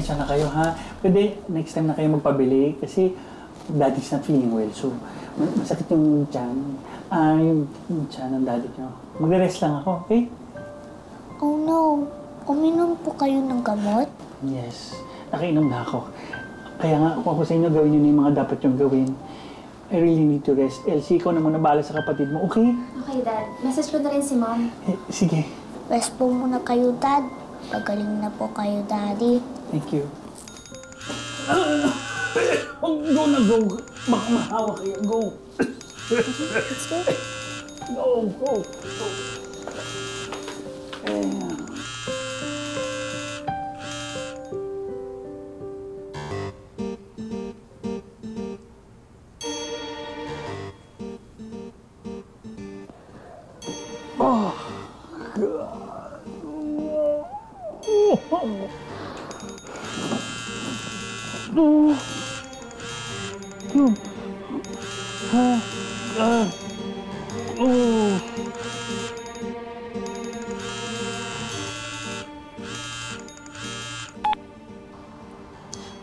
pasensya na kayo, ha? Pwede next time na kayo magpabili kasi daddy's not feeling well. So, masakit yung tiyan. Yung tiyan ng daddy nyo. Magre-rest lang ako, okay? Oh no. Uminom po kayo ng gamot? Yes. Nakainom na ako. Kaya nga, kung ako sa inyo, gawin nyo na yung mga dapat yung gawin. I really need to rest. Elsie, ikaw naman nabahala sa kapatid mo, okay? Okay, Dad. Message ko na rin si Mom. Sige. Rest po muna kayo, Dad. Pagaling na po kayo, Daddy. Thank you. Go na, go. Baka mahawa kayo. Go. Go. Oh, God.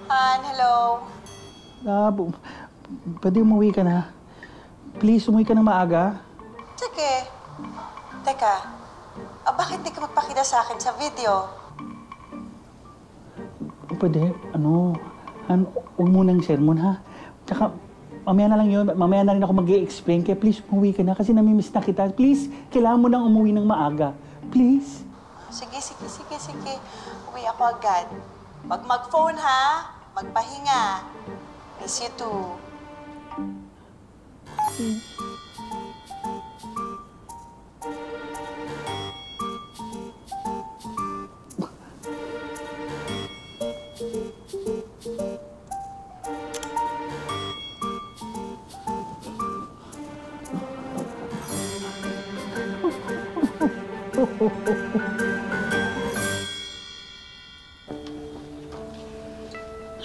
Han, hello. Pwede umuwi ka na. Please, umuwi ka ng maaga. Sige. Teka, bakit di ka magpakita sa akin sa video? Pwede, Han, huwag munang sermon, ha? Tsaka, mamaya na lang yun. Mamaya na rin ako mag-i-explain. Kaya please, umuwi ka na kasi namimiss na kita. Please, kailangan mo nang umuwi ng maaga. Please. Sige. Uwi ako agad. Wag mag-phone, ha? Magpahinga. Miss you too.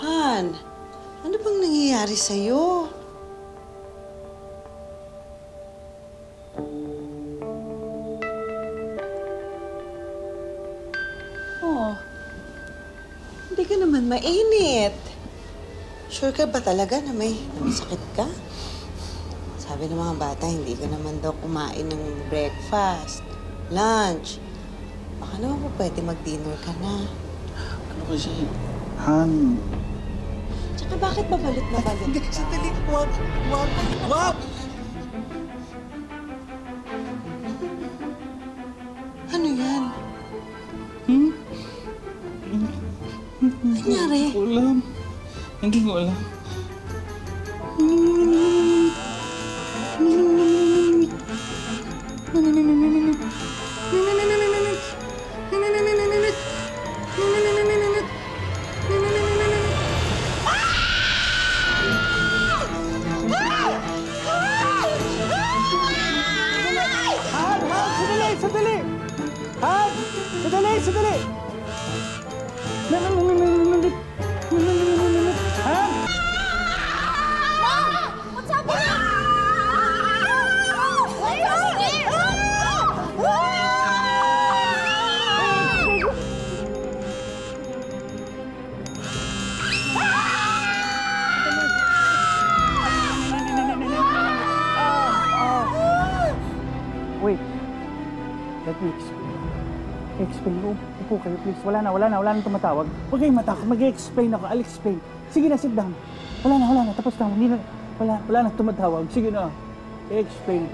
Han, ano bang nangyayari sa'yo? Oh, hindi ka naman mainit. Sure ka ba talaga na may sakit ka? Sabi ng mga bata, hindi ka naman daw kumain ng breakfast, lunch. Baka naman po pwede mag-dinner ka na. Ano kasi, Han? Tsaka bakit babalot na balot ka? Sandali, wag! Ano yan? Nangyari? Hindi ko alam. Sandali! What's happening? Wait. Let me explain. Upo kayo, please. Wala na tumatawag. Huwag kayong matakot. Mag-explain ako. I'll explain. Sige na, sit down. Wala na. Tapos na. Wala na tumatawag. Sige na. I-explain ko.